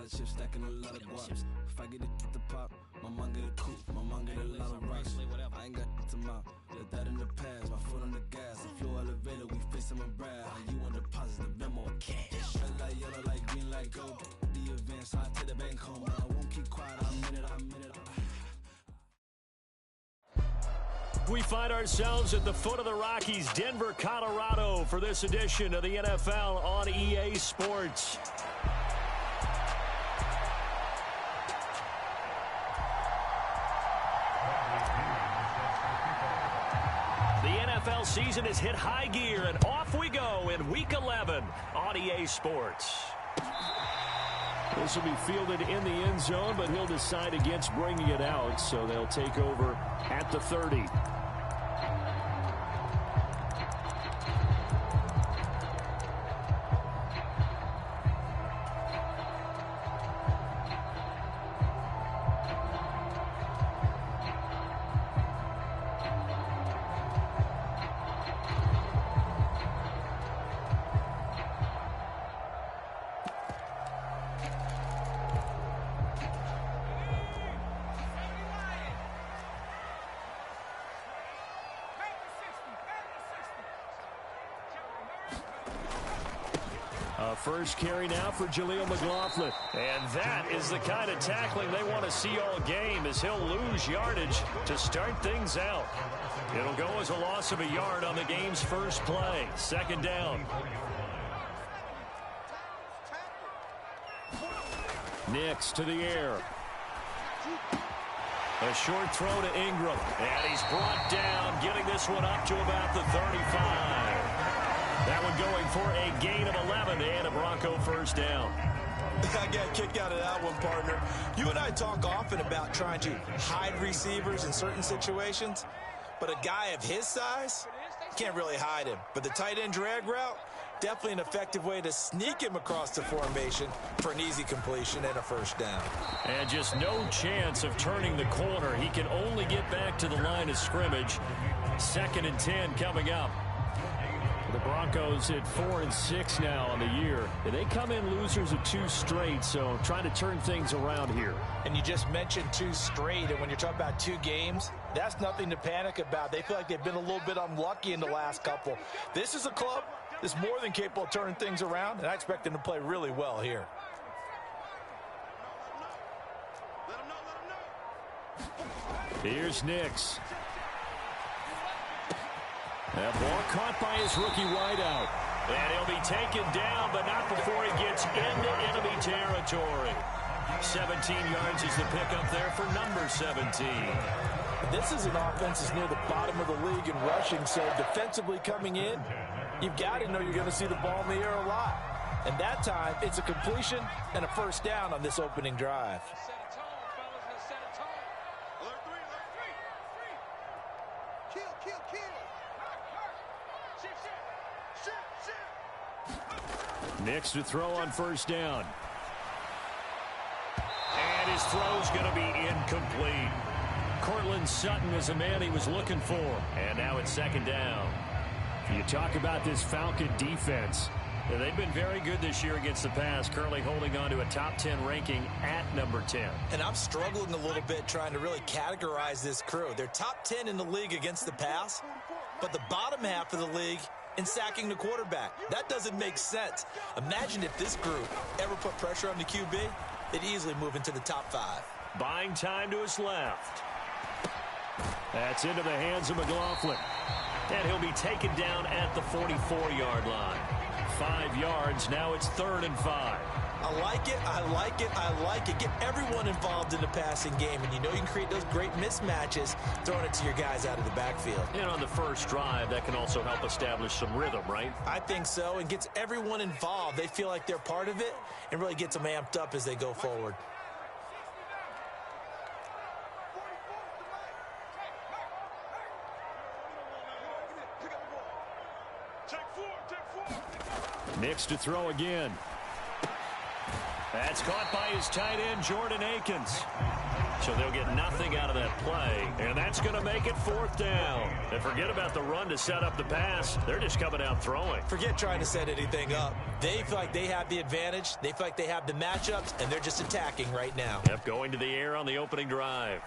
lot of chips, stacking a lot of guaps. If I get it at the pop, my mom get a coupe, my mom get a lot of rocks. I ain't got to mouth, let that in the past. My foot on the gas, the floor elevator, we facing my brad. How you on deposit, the memo cash. Red light, yellow light, green light, go. The event, so I take the bank home. I won't keep quiet, I'm in it. We find ourselves at the foot of the Rockies, Denver, Colorado, for this edition of the NFL on EA Sports. The NFL season has hit high gear, and off we go in Week 11 on EA Sports. This will be fielded in the end zone, but he'll decide against bringing it out, so they'll take over at the 30. First carry now for Jaleel McLaughlin. And that is the kind of tackling they want to see all game, as he'll lose yardage to start things out. It'll go as a loss of a yard on the game's first play. Second down. Nix to the air. A short throw to Ingram. And he's brought down, getting this one up to about the 35. That one going for a gain of 11 and a Bronco first down. I got a kick out of that one, partner. You and I talk often about trying to hide receivers in certain situations, but a guy of his size, can't really hide him. But the tight end drag route, definitely an effective way to sneak him across the formation for an easy completion and a first down. And just no chance of turning the corner. He can only get back to the line of scrimmage. 2nd and 10 coming up. The Broncos at 4-6 now on the year. And they come in losers of 2 straight, so trying to turn things around here. And you just mentioned 2 straight, and when you're talking about 2 games, that's nothing to panic about. They feel like they've been a little bit unlucky in the last couple. This is a club that's more than capable of turning things around, and I expect them to play really well here. Here's Nix. That ball caught by his rookie wideout. And he'll be taken down, but not before he gets into enemy territory. 17 yards is the pickup there for number 17. This is an offense that's near the bottom of the league in rushing, so defensively coming in, you've got to know you're going to see the ball in the air a lot. And that time, it's a completion and a first down on this opening drive. Nix to throw on first down. And his throw's going to be incomplete. Cortland Sutton is the man he was looking for. And now it's 2nd down. You talk about this Falcon defense. They've been very good this year against the pass, currently holding on to a top 10 ranking at number 10. And I'm struggling a little bit trying to really categorize this crew. They're top 10 in the league against the pass, but the bottom half of the league in sacking the quarterback. That doesn't make sense. Imagine if this group ever put pressure on the QB, they'd easily move into the top 5. Buying time to his left. That's into the hands of McLaughlin. And he'll be taken down at the 44-yard line. 5 yards, now it's 3rd and 5. I like it, I like it, I like it. Get everyone involved in the passing game, and you know you can create those great mismatches throwing it to your guys out of the backfield. And on the first drive, that can also help establish some rhythm, right? I think so, and gets everyone involved. They feel like they're part of it, and really gets them amped up as they go forward. Nix to throw again. That's caught by his tight end, Jordan Akins. So they'll get nothing out of that play, and that's going to make it 4th down. And forget about the run to set up the pass. They're just coming out throwing. Forget trying to set anything up. They feel like they have the advantage. They feel like they have the matchups, and they're just attacking right now. Yep, going to the air on the opening drive.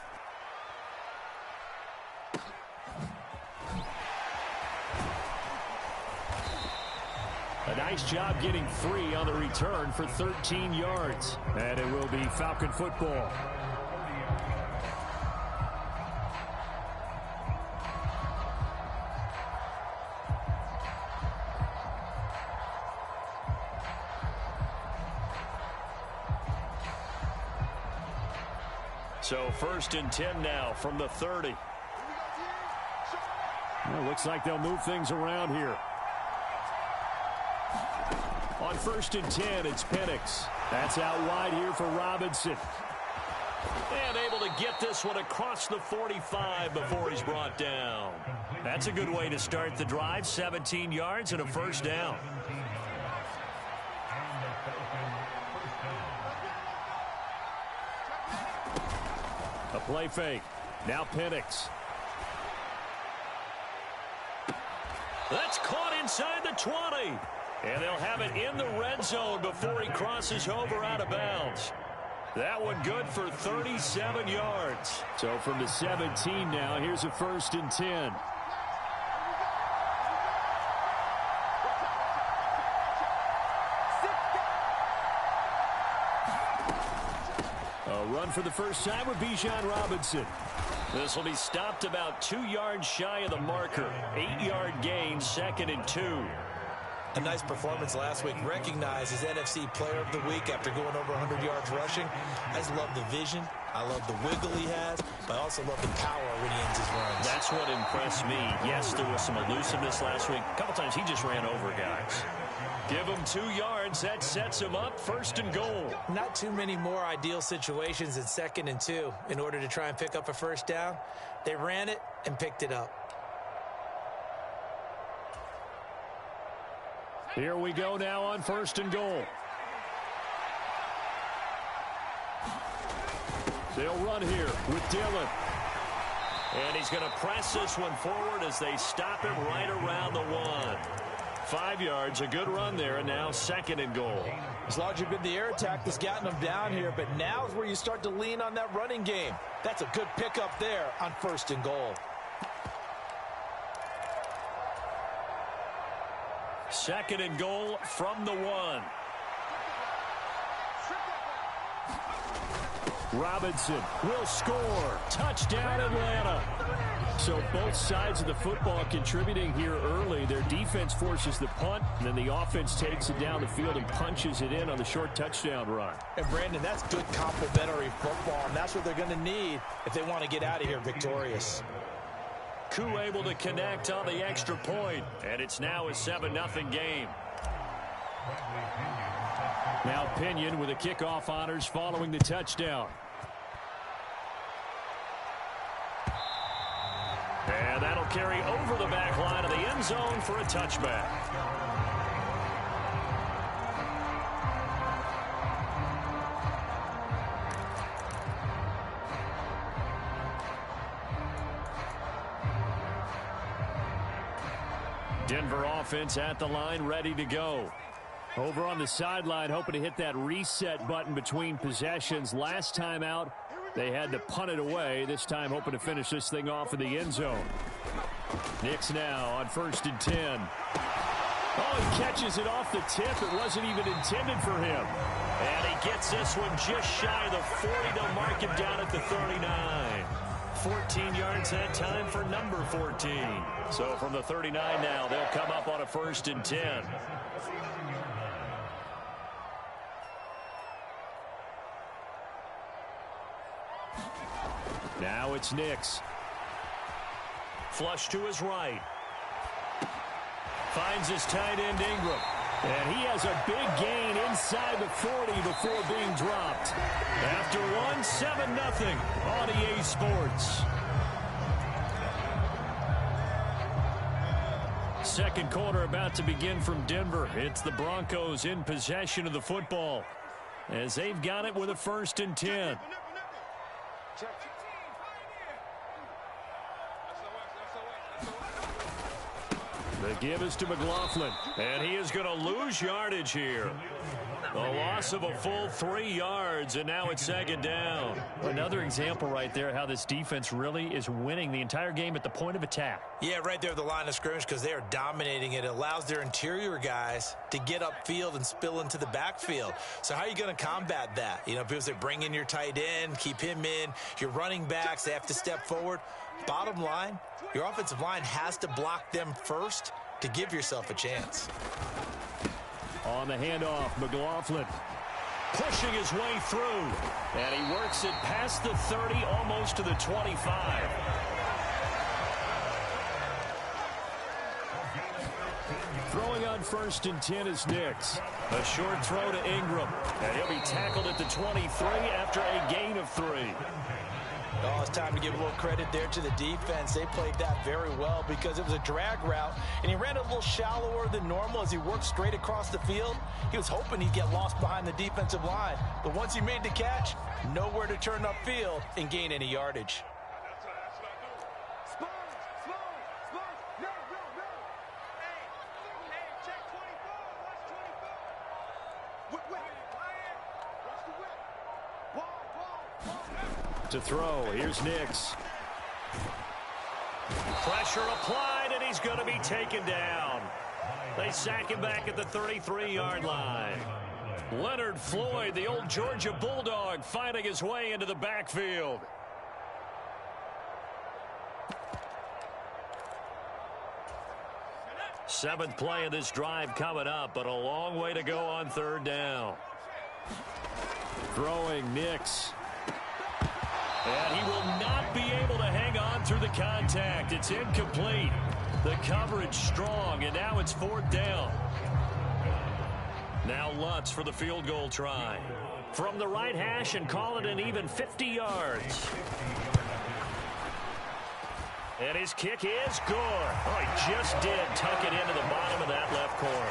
A nice job getting 3 on the return for 13 yards. And it will be Falcon football. So 1st and 10 now from the 30. Well, looks like they'll move things around here. On 1st and 10, it's Penix. That's out wide here for Robinson. And able to get this one across the 45 before he's brought down. That's a good way to start the drive. 17 yards and a 1st down. A play fake. Now Penix. That's caught inside the 20. And they'll have it in the red zone before he crosses over out of bounds. That one good for 37 yards. So from the 17 now, here's a 1st and 10. A run for the first time with Bijan Robinson. This will be stopped about 2 yards shy of the marker. 8-yard gain, 2nd and 2. A nice performance last week. Recognized as NFC Player of the Week after going over 100 yards rushing. I just love the vision. I love the wiggle he has, but I also love the power when he ends his runs. That's what impressed me. Yes, there was some elusiveness last week. A couple times he just ran over guys. Give him 2 yards. That sets him up 1st and goal. Not too many more ideal situations in 2nd and 2 in order to try and pick up a 1st down. They ran it and picked it up. Here we go now on 1st and goal. They'll run here with Dillon. And he's going to press this one forward as they stop him right around the 1. 5 yards, a good run there, and now 2nd and goal. It's largely been the air attack that's gotten them down here, but now is where you start to lean on that running game. That's a good pickup there on 1st and goal. 2nd and goal from the 1. Robinson will score. Touchdown, Atlanta. So both sides of the football contributing here early. Their defense forces the punt, and then the offense takes it down the field and punches it in on the short touchdown run. And, Brandon, that's good complementary football, and that's what they're going to need if they want to get out of here victorious. Koo able to connect on the extra point, and it's now a 7-0 game. Now Pinion with the kickoff honors following the touchdown. And that'll carry over the back line of the end zone for a touchback. Denver offense at the line, ready to go. Over on the sideline, hoping to hit that reset button between possessions. Last time out, they had to punt it away. This time, hoping to finish this thing off in the end zone. Nix now on 1st and 10. Oh, he catches it off the tip. It wasn't even intended for him. And he gets this one just shy of the 40. They'll mark him down at the 39. 14 yards that time for number 14. So from the 39 now, they'll come up on a 1st and 10. Now it's Nix. Flush to his right. Finds his tight end Ingram. And he has a big gain inside the 40 before being dropped. After one, 7-0 on EA Sports. Second quarter about to begin from Denver. It's the Broncos in possession of the football as they've got it with a 1st and 10. The give is to McLaughlin, and he is going to lose yardage here. A loss of a full 3 yards, and now it's second down. Another example right there how this defense really is winning the entire game at the point of attack. Yeah, right there at the line of scrimmage because they are dominating it. It allows their interior guys to get upfield and spill into the backfield. So how are you going to combat that? You know, people say bring in your tight end, keep him in. Your running backs, they have to step forward. Bottom line, your offensive line has to block them first to give yourself a chance. On the handoff, McLaughlin pushing his way through. And he works it past the 30, almost to the 25. Throwing on 1st and 10 is Nix. A short throw to Ingram. And he'll be tackled at the 23 after a gain of 3. Oh, it's time to give a little credit there to the defense. They played that very well because it was a drag route, and he ran a little shallower than normal as he worked straight across the field. He was hoping he'd get lost behind the defensive line, but once he made the catch, nowhere to turn upfield and gain any yardage. To throw, here's Nix. Pressure applied, and he's going to be taken down. They sack him back at the 33-yard line. Leonard Floyd, the old Georgia Bulldog, finding his way into the backfield. Seventh play of this drive coming up, but a long way to go on 3rd down. Throwing Nix. And he will not be able to hang on through the contact. It's incomplete. The coverage strong, and now it's 4th down. Now Lutz for the field goal try. From the right hash and call it an even 50 yards. And his kick is good. Oh, he just did tuck it into the bottom of that left corner.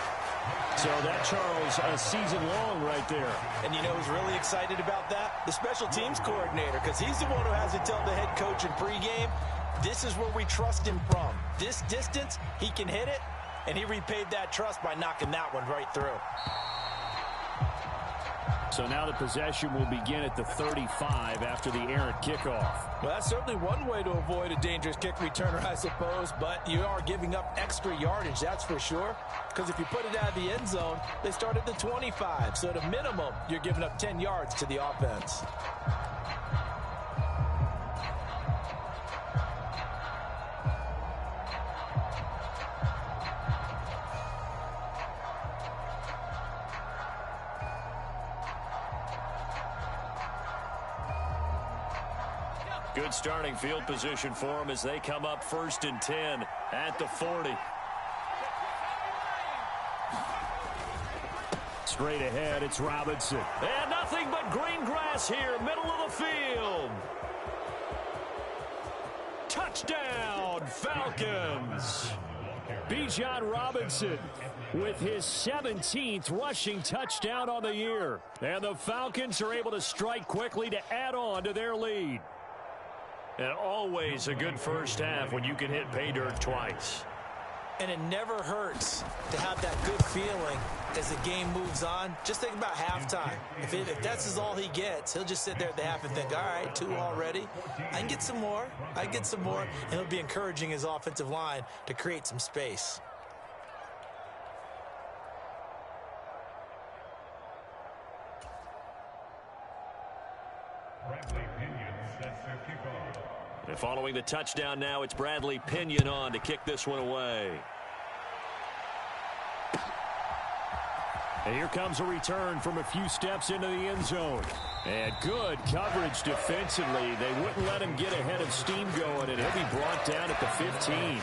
So that, Charles, a season long right there. And you know who's really excited about that? The special teams coordinator, because he's the one who has to tell the head coach in pregame, this is where we trust him from. This distance, he can hit it, and he repaid that trust by knocking that one right through. So now the possession will begin at the 35 after the errant kickoff. Well, that's certainly one way to avoid a dangerous kick returner, I suppose, but you are giving up extra yardage, that's for sure, because if you put it out of the end zone, they start at the 25, so at a minimum, you're giving up 10 yards to the offense. Good starting field position for them as they come up 1st and 10 at the 40. Straight ahead, it's Robinson. And nothing but green grass here, middle of the field. Touchdown, Falcons. Bijan Robinson with his 17th rushing touchdown on the year. And the Falcons are able to strike quickly to add on to their lead. And always a good first half when you can hit pay dirt twice. And it never hurts to have that good feeling as the game moves on. Just think about halftime. If that's all he gets, he'll just sit there at the half and think, all right, 2 already. I can get some more. I can get some more. And he'll be encouraging his offensive line to create some space. And following the touchdown now, it's Bradley Pinion on to kick this one away. And here comes a return from a few steps into the end zone. And good coverage defensively. They wouldn't let him get ahead of steam going, and he'll be brought down at the 15.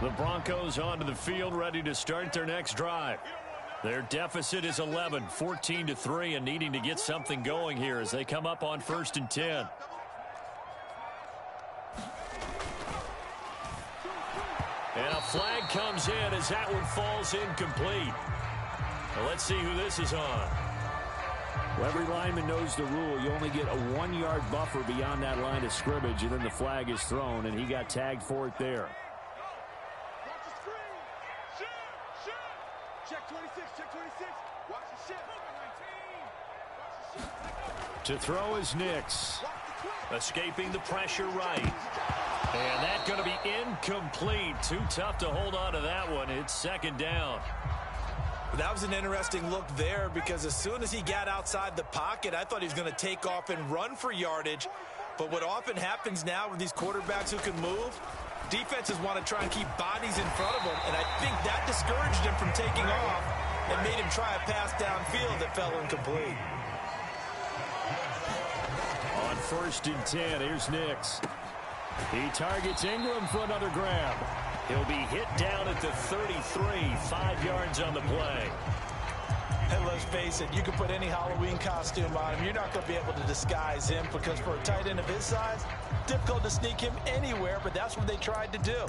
The Broncos onto the field, ready to start their next drive. Their deficit is 11, 14-3, and needing to get something going here as they come up on 1st and 10. And a flag comes in as that one falls incomplete. Well, let's see who this is on. Well, every lineman knows the rule. You only get a 1-yard buffer beyond that line of scrimmage, and then the flag is thrown, and he got tagged for it there. Check 26, check 26. Watch the shit. To throw is Nix. Escaping the pressure right. And that's going to be incomplete. Too tough to hold on to that one. It's 2nd down. That was an interesting look there because as soon as he got outside the pocket, I thought he was going to take off and run for yardage. But what often happens now with these quarterbacks who can move, defenses want to try and keep bodies in front of them, and I think that discouraged him from taking off and made him try a pass downfield that fell incomplete. On 1st and 10, here's Nix. He targets Ingram for another grab. He'll be hit down at the 33, 5 yards on the play. And let's face it, you can put any Halloween costume on him. You're not going to be able to disguise him because for a tight end of his size, difficult to sneak him anywhere, but that's what they tried to do.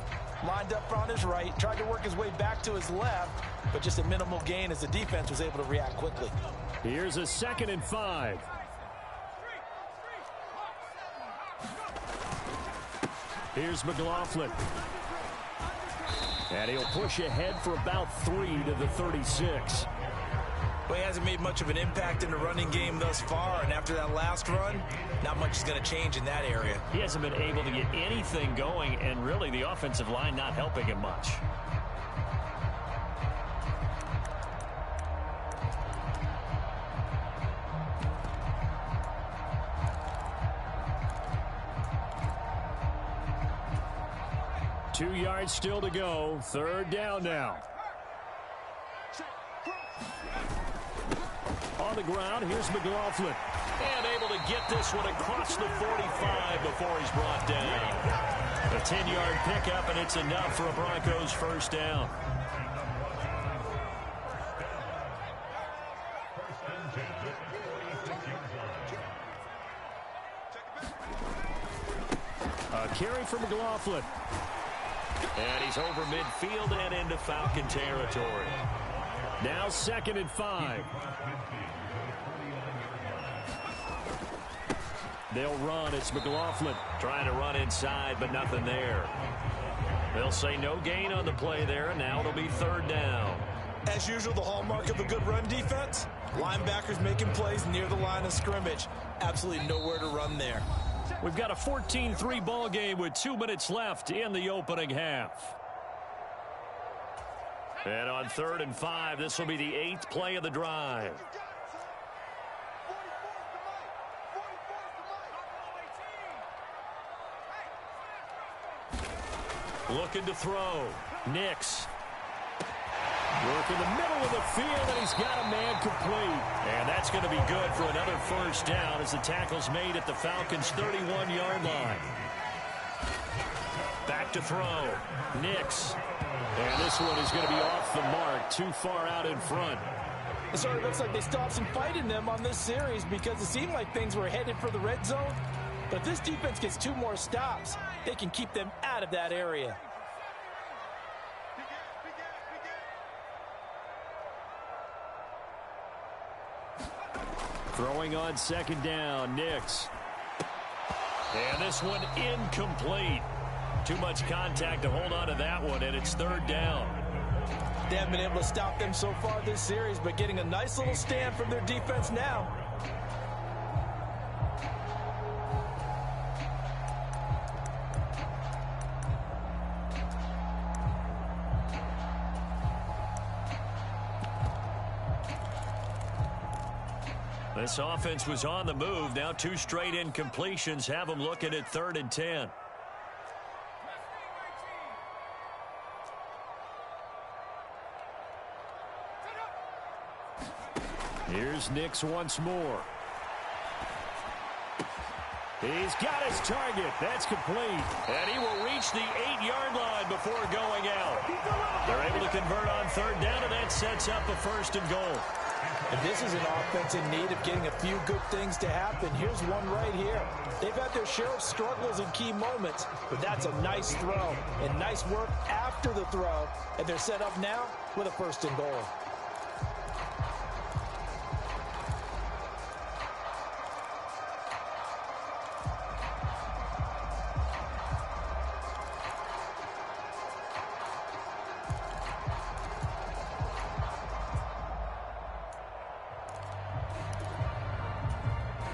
Lined up on his right, tried to work his way back to his left, but just a minimal gain as the defense was able to react quickly. Here's a 2nd and 5. Here's McLaughlin. And he'll push ahead for about 3 to the 36. Well, he hasn't made much of an impact in the running game thus far, and after that last run, not much is going to change in that area. He hasn't been able to get anything going, and really the offensive line not helping him much. Two yards still to go. 3rd down now. On the ground, here's McLaughlin. And able to get this one across the 45 before he's brought down. A 10-yard pickup, and it's enough for a Broncos 1st down. A carry for McLaughlin. And he's over midfield and into Falcon territory. Now 2nd and 5. They'll run. It's McLaughlin trying to run inside, but nothing there. They'll say no gain on the play there, and now it'll be 3rd down. As usual, the hallmark of a good run defense, linebackers making plays near the line of scrimmage. Absolutely nowhere to run there. We've got a 14-3 ball game with 2 minutes left in the opening half. And on 3rd and 5, this will be the 8th play of the drive. Looking to throw. Nix. Work in the middle of the field, and he's got a man complete. And that's going to be good for another 1st down as the tackle's made at the Falcons' 31-yard line. Back to throw. Nix. And this one is going to be off the mark, too far out in front. It sort of looks like they stopped some fight in them on this series because it seemed like things were headed for the red zone. But if this defense gets 2 more stops, they can keep them out of that area. Throwing on 2nd down, Nix. And this one incomplete. Too much contact to hold on to that one, and it's 3rd down. They haven't been able to stop them so far this series, but getting a nice little stand from their defense now. This offense was on the move. Now 2 straight incompletions have them looking at 3rd and 10. Here's Nix once more. He's got his target. That's complete. And he will reach the 8-yard line before going out. They're able to convert on third down, and that sets up a 1st and goal. And this is an offense in need of getting a few good things to happen. Here's one right here. They've had their share of struggles in key moments, but that's a nice throw and nice work after the throw. And they're set up now with a 1st and goal.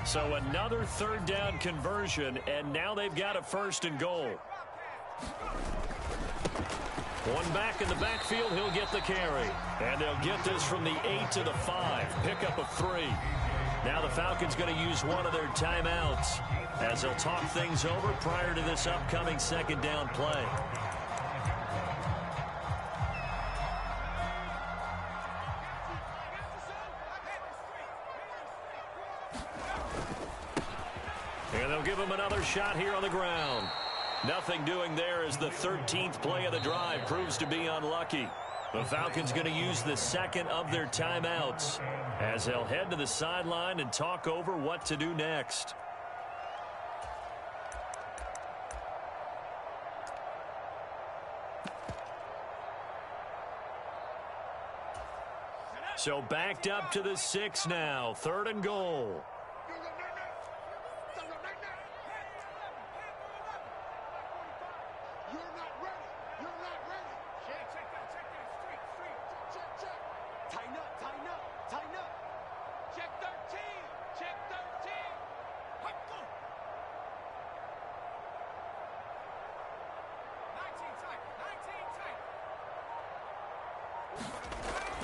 So another 3rd down conversion, and now they've got a 1st and goal. One back in the backfield, he'll get the carry. And they'll get this from the 8 to the 5. Pickup of 3. Now the Falcons going to use one of their timeouts as they'll talk things over prior to this upcoming 2nd down play. And they'll give him another shot here on the ground. Nothing doing there as the 13th play of the drive proves to be unlucky. The Falcons going to use the 2nd of their timeouts as they'll head to the sideline and talk over what to do next. So backed up to the 6 now. 3rd and goal.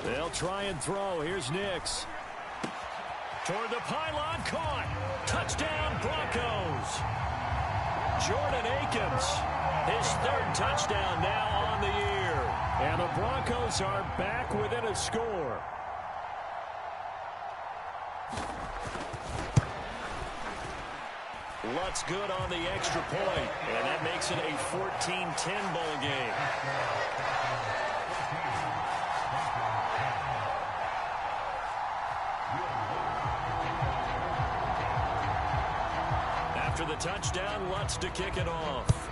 They'll try and throw. Here's Nix. Toward the pylon, caught. Touchdown, Broncos. Jordan Akins, his 3rd touchdown now on the year. And the Broncos are back within a score. Lutz good on the extra point, and that makes it a 14-10 ball game. After the touchdown, Lutz to kick it off.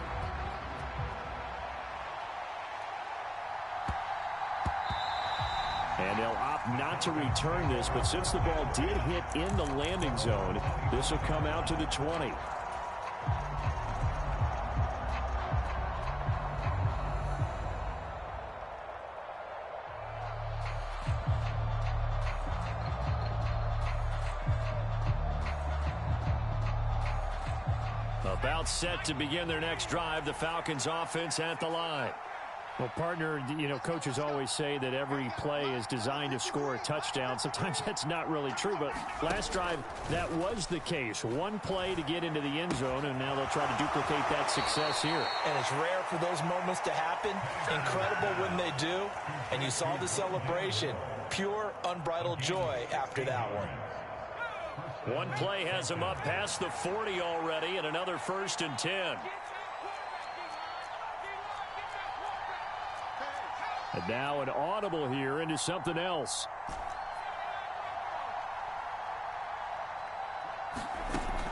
And they'll opt not to return this, but since the ball did hit in the landing zone, this will come out to the 20. About set to begin their next drive, the Falcons offense at the line. Well, partner, you know, coaches always say that every play is designed to score a touchdown. Sometimes that's not really true, but last drive, that was the case. One play to get into the end zone, and now they'll try to duplicate that success here. And it's rare for those moments to happen. Incredible when they do. And you saw the celebration. Pure, unbridled joy after that one. One play has him up past the 40 already, and another 1st and 10. And now an audible here into something else.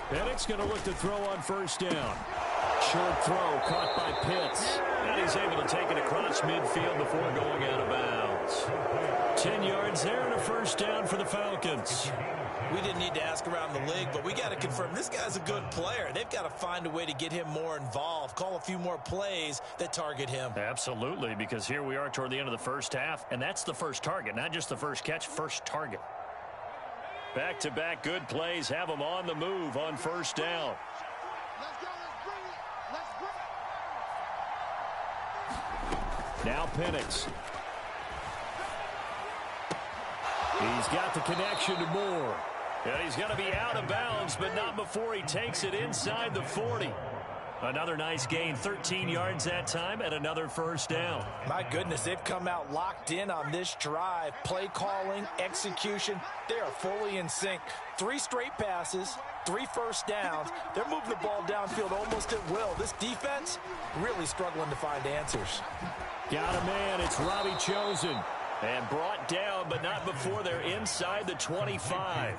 Penix going to look to throw on 1st down. Short throw caught by Pitts. And he's able to take it across midfield before going out of bounds. 10 yards there and a 1st down for the Falcons. We didn't need to ask around the league, but we got to confirm this guy's a good player. They've got to find a way to get him more involved, call a few more plays that target him. Absolutely, because here we are toward the end of the 1st half, and that's the first target, not just the first catch, first target. Back-to-back good plays have them on the move on 1st down. Now Penix. He's got the connection to Moore. And he's going to be out of bounds, but not before he takes it inside the 40. Another nice gain, 13 yards that time, and another first down. My goodness, they've come out locked in on this drive. Play calling, execution, they are fully in sync. 3 straight passes, 3 first downs. They're moving the ball downfield almost at will. This defense really struggling to find answers. Got a man, it's Robbie Chosen. And brought down, but not before they're inside the 25.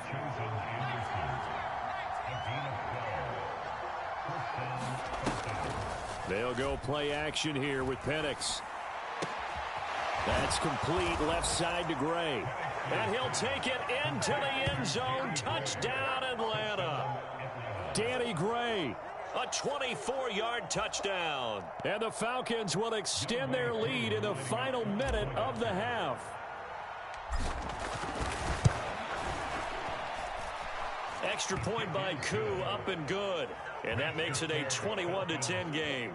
They'll go play action here with Penix. That's complete left side to Gray. And he'll take it into the end zone. Touchdown, Atlanta. Danny Gray. A 24-yard touchdown. And the Falcons will extend their lead in the final minute of the half. Extra point by KAL, up and good. And that makes it a 21-10 game.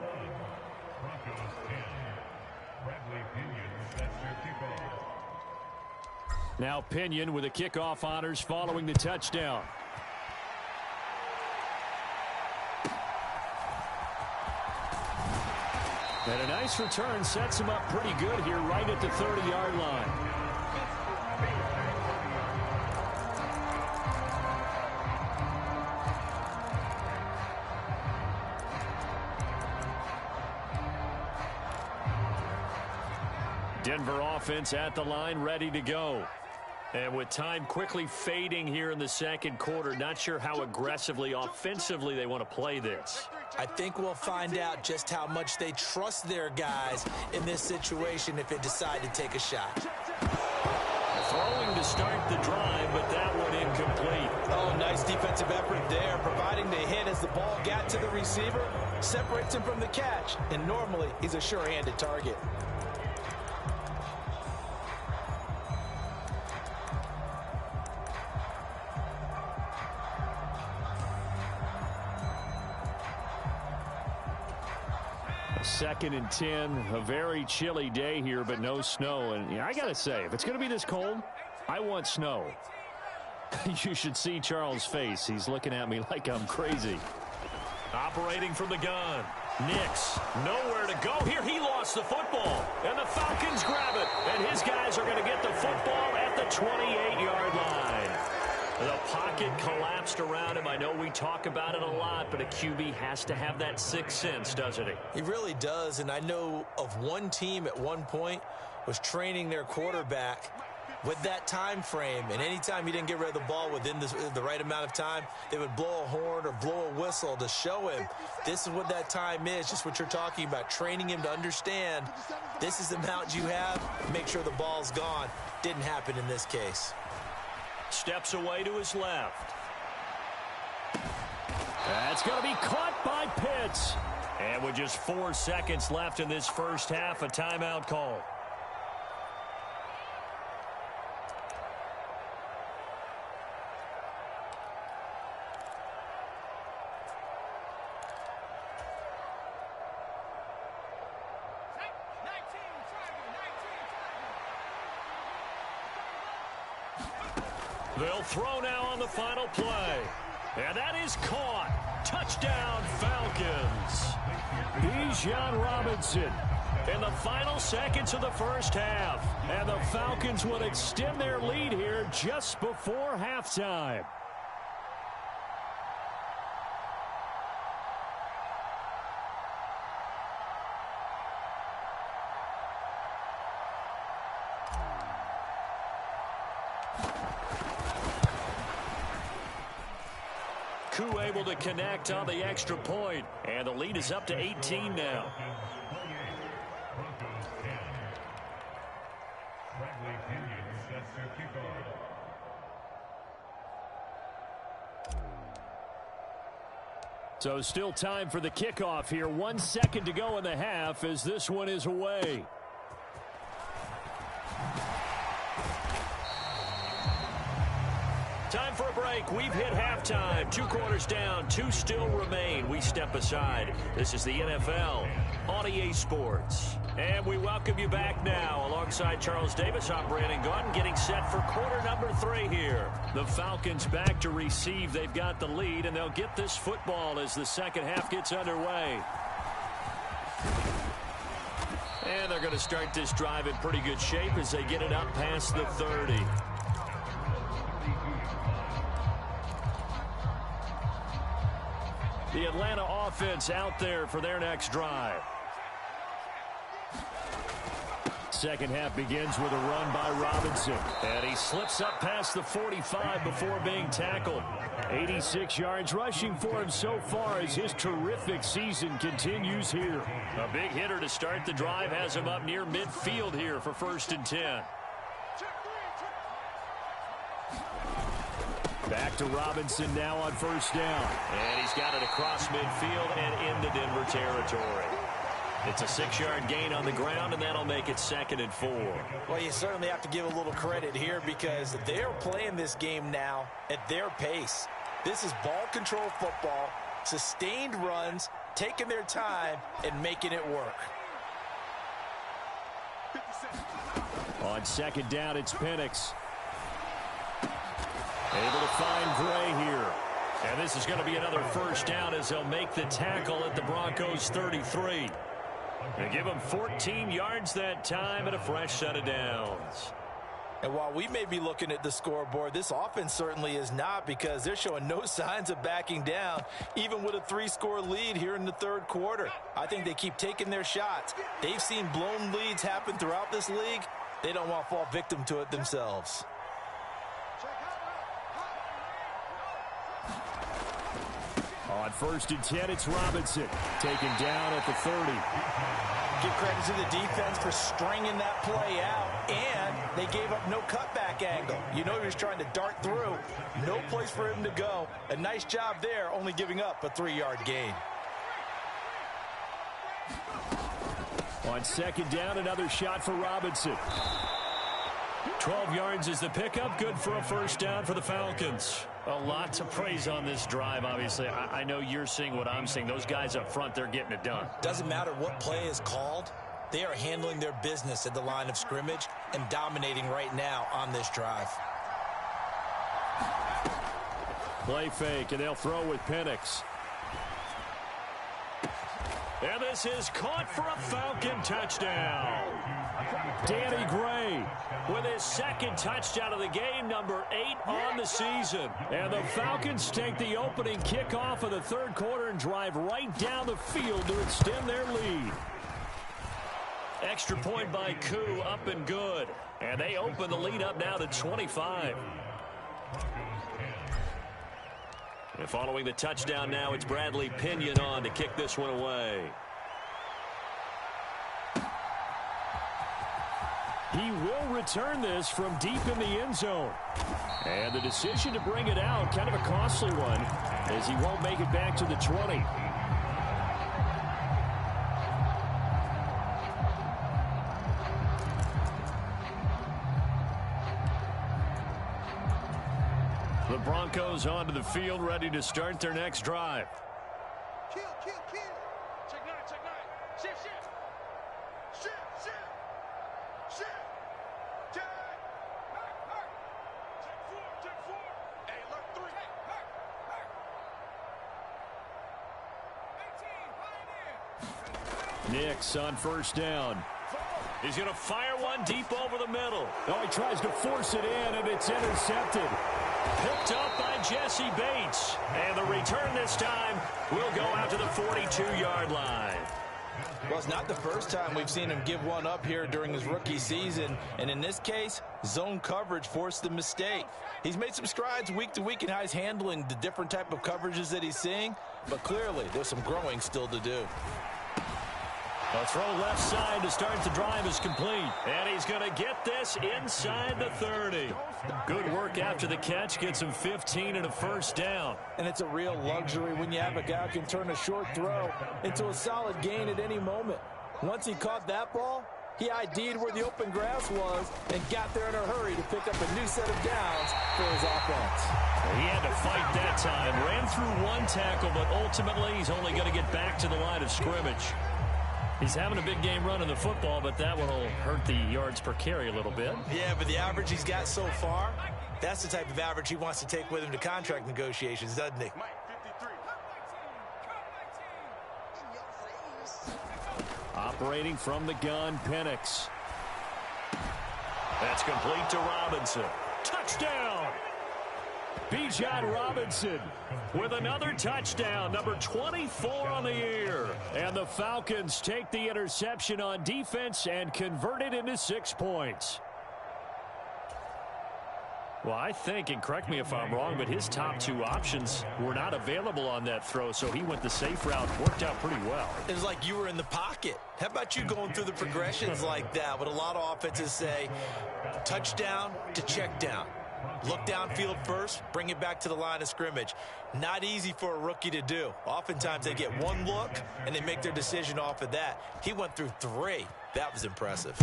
Now Pinion with the kickoff honors following the touchdown. And a nice return sets him up pretty good here right at the 30-yard line. Denver offense at the line, ready to go. And with time quickly fading here in the second quarter, not sure how aggressively, offensively they want to play this. I think we'll find out just how much they trust their guys in this situation if they decide to take a shot. Throwing to start the drive, but that one incomplete. Oh, nice defensive effort there, providing the hit as the ball got to the receiver, separates him from the catch, and normally he's a sure-handed target. Second and 10, a very chilly day here, but no snow. And yeah, I got to say, if it's going to be this cold, I want snow. You should see Charles' face. He's looking at me like I'm crazy. Operating from the gun. Nix, nowhere to go here. He lost the football, and the Falcons grab it. And his guys are going to get the football at the 28-yard line. The pocket collapsed around him. I know we talk about it a lot, but a QB has to have that sixth sense, doesn't he? He really does, and I know of one team at one point was training their quarterback with that time frame, and anytime he didn't get rid of the ball within the right amount of time, they would blow a horn or blow a whistle to show him this is what that time is, just what you're talking about, training him to understand this is the amount you have, make sure the ball's gone. Didn't happen in this case. Steps away to his left. That's going to be caught by Pitts. And with just 4 seconds left in this first half, a timeout call. They'll throw now on the final play. And that is caught. Touchdown, Falcons. Bijan Robinson. In the final seconds of the first half. And the Falcons will extend their lead here just before halftime. KAL able to connect on the extra point, and the lead is up to 18 now. So still time for the kickoff here. 1 second to go in the half as this one is away. Time for a break. We've hit halftime. 2 quarters down. 2 still remain. We step aside. This is the NFL on EA Sports. And we welcome you back now. Alongside Charles Davis, I'm Brandon Gaudin, getting set for quarter number 3 here. The Falcons back to receive. They've got the lead, and they'll get this football as the second half gets underway. And they're going to start this drive in pretty good shape as they get it up past the 30. The Atlanta offense out there for their next drive. Second half begins with a run by Robinson. And he slips up past the 45 before being tackled. 86 yards rushing for him so far as his terrific season continues here. A big hitter to start the drive has him up near midfield here for 1st and 10. Back to Robinson now on 1st down. And he's got it across midfield and into Denver territory. It's a 6-yard gain on the ground, and that'll make it 2nd and 4. Well, you certainly have to give a little credit here because they're playing this game now at their pace. This is ball control football, sustained runs, taking their time, and making it work. On 2nd down, it's Penix. Able to find Gray here. And this is going to be another 1st down as they'll make the tackle at the Broncos 33. They give them 14 yards that time and a fresh set of downs. And while we may be looking at the scoreboard, this offense certainly is not because they're showing no signs of backing down, even with a 3-score lead here in the 3rd quarter. I think they keep taking their shots. They've seen blown leads happen throughout this league. They don't want to fall victim to it themselves. On 1st and 10, it's Robinson. Taken down at the 30. Give credit to the defense for stringing that play out, and they gave up no cutback angle. You know he was trying to dart through. No place for him to go. A nice job there, only giving up a 3-yard gain. On 2nd down, another shot for Robinson. 12 yards is the pickup. Good for a 1st down for the Falcons. A lot to praise on this drive, obviously. I know you're seeing what I'm seeing. Those guys up front, they're getting it done. Doesn't matter what play is called. They are handling their business at the line of scrimmage and dominating right now on this drive. Play fake, and they'll throw with Penix. And this is caught for a Falcon touchdown. Danny Gray with his 2nd touchdown of the game, number 8 on the season. And the Falcons take the opening kickoff of the 3rd quarter and drive right down the field to extend their lead. Extra point by Koo, up and good. And they open the lead up now to 25. And following the touchdown now, it's Bradley Pinion on to kick this one away. He will return this from deep in the end zone. And the decision to bring it out, kind of a costly one, as he won't make it back to the 20. The Broncos onto the field, ready to start their next drive. Kill. Check 9. Shift. Check. Check 4. Hey, left 3. Hey. 18, Nix on 1st down. He's going to fire one deep over the middle. Oh, he tries to force it in, and it's intercepted. Picked up by Jesse Bates. And the return this time will go out to the 42-yard line. Well, it's not the first time we've seen him give one up here during his rookie season. And in this case, zone coverage forced the mistake. He's made some strides week to week in how he's handling the different type of coverages that he's seeing. But clearly, there's some growing still to do. A throw left side to start the drive is complete. And he's going to get this inside the 30. Good work after the catch. Gets him 15 and a 1st down. And it's a real luxury when you have a guy who can turn a short throw into a solid gain at any moment. Once he caught that ball, He ID'd where the open grass was and got there in a hurry to pick up a new set of downs for his offense. He had to fight that time. Ran through one tackle, but ultimately he's only going to get back to the line of scrimmage. He's having a big game running the football, but that one will hurt the yards per carry a little bit. Yeah, but the average he's got so far, that's the type of average he wants to take with him to contract negotiations, doesn't he? Operating from the gun, Penix. That's complete to Robinson. Touchdown! Bijan Robinson with another touchdown, number 24 on the year. And the Falcons take the interception on defense and convert it into 6 points. Well, I think, and correct me if I'm wrong, but his top 2 options were not available on that throw, so he went the safe route. Worked out pretty well. It was like you were in the pocket. How about you going through the progressions like that? What a lot of offenses say, touchdown to check down. Look downfield first, bring it back to the line of scrimmage. Not easy for a rookie to do. Oftentimes they get one look, and they make their decision off of that. He went through 3. That was impressive.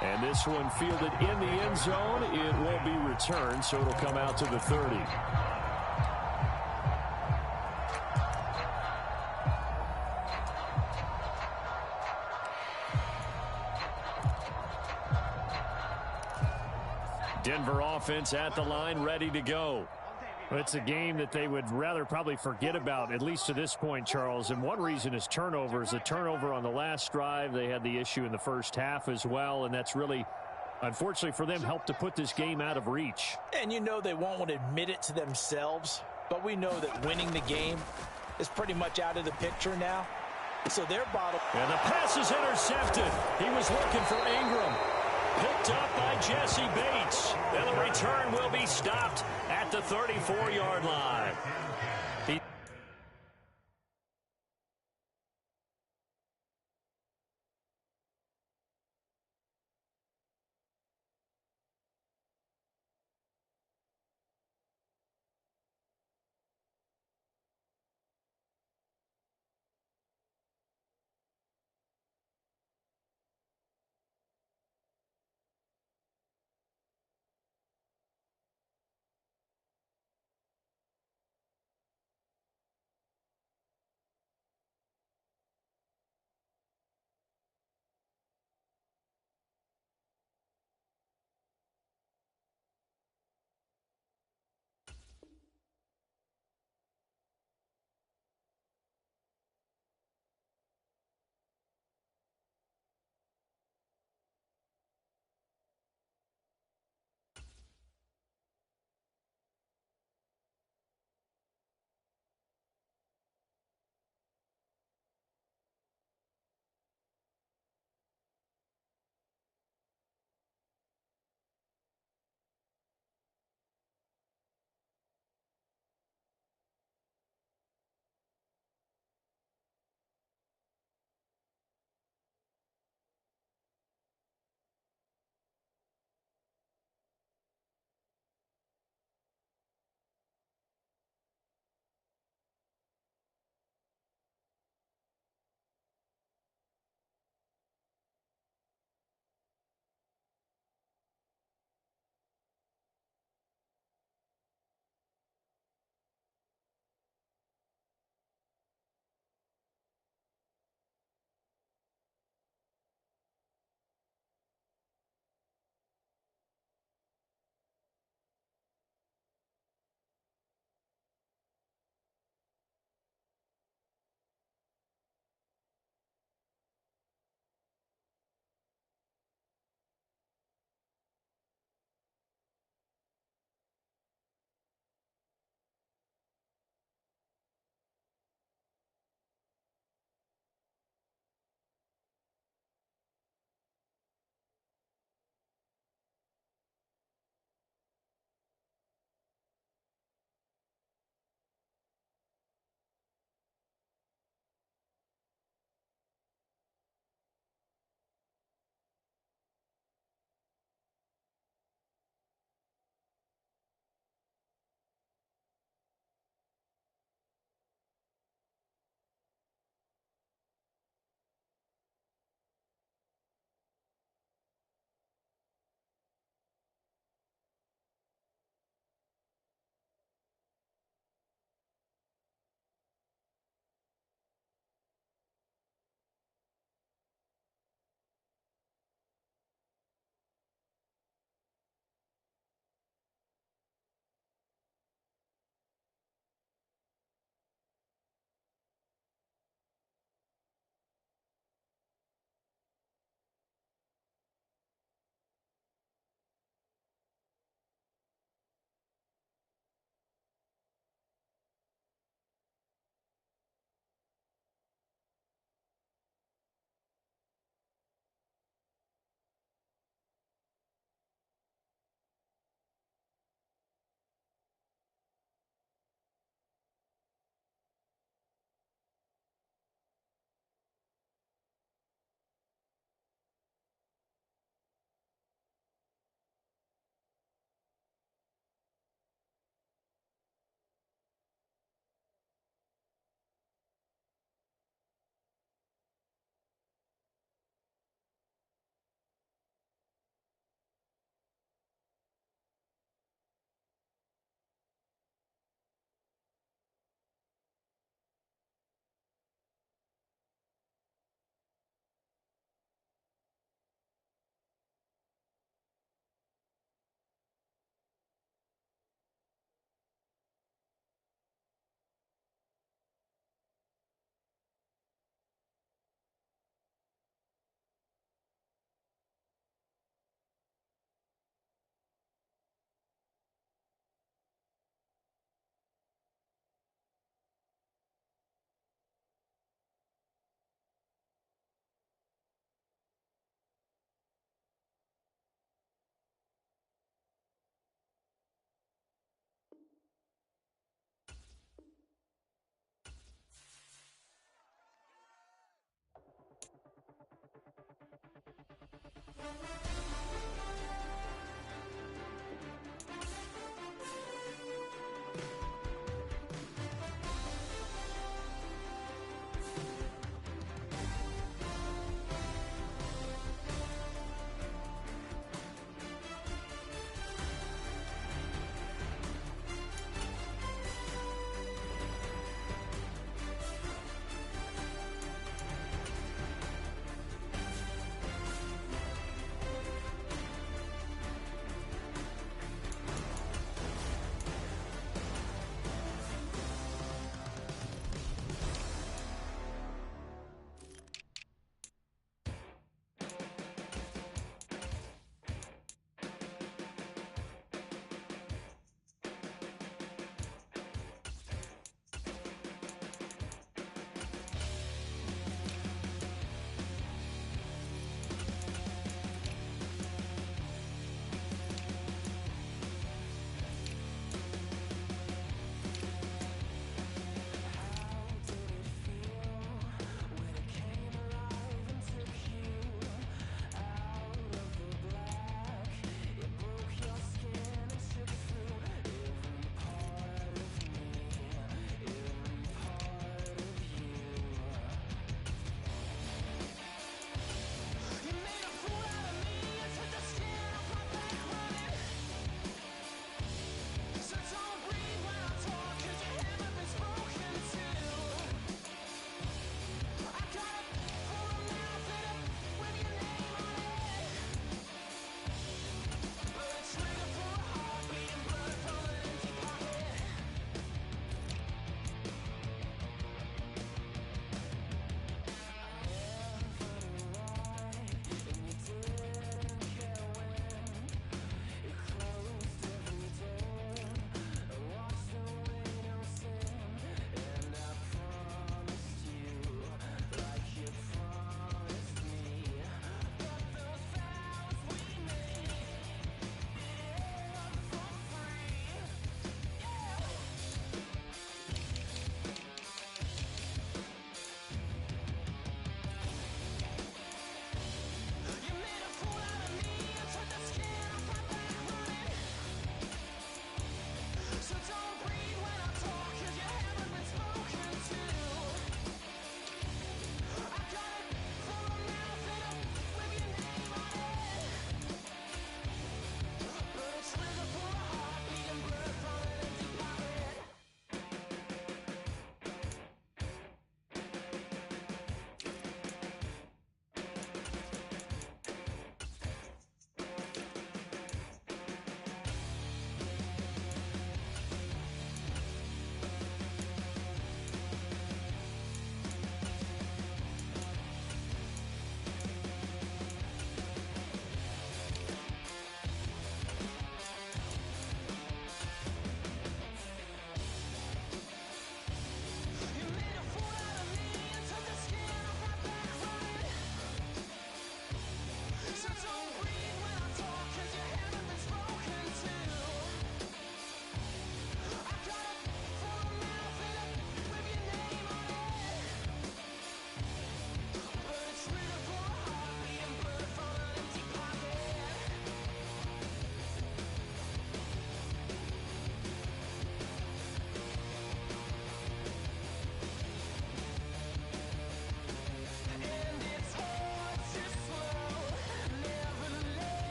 And this one fielded in the end zone. It will be returned, so it'll come out to the 30. Denver offense at the line, ready to go. It's a game that they would rather probably forget about, at least to this point, Charles. And one reason is turnovers. A turnover on the last drive. They had the issue in the first half as well, and that's really, unfortunately for them, helped to put this game out of reach. And you know they won't want to admit it to themselves, but we know that winning the game is pretty much out of the picture now. So their bottom. And the pass is intercepted. He was looking for Ingram. Picked up by Jesse Bates. And the return will be stopped at the 34-yard line.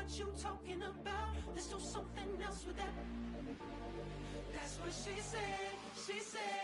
what you talking about. Let's do something else with that. That's what she said. She said.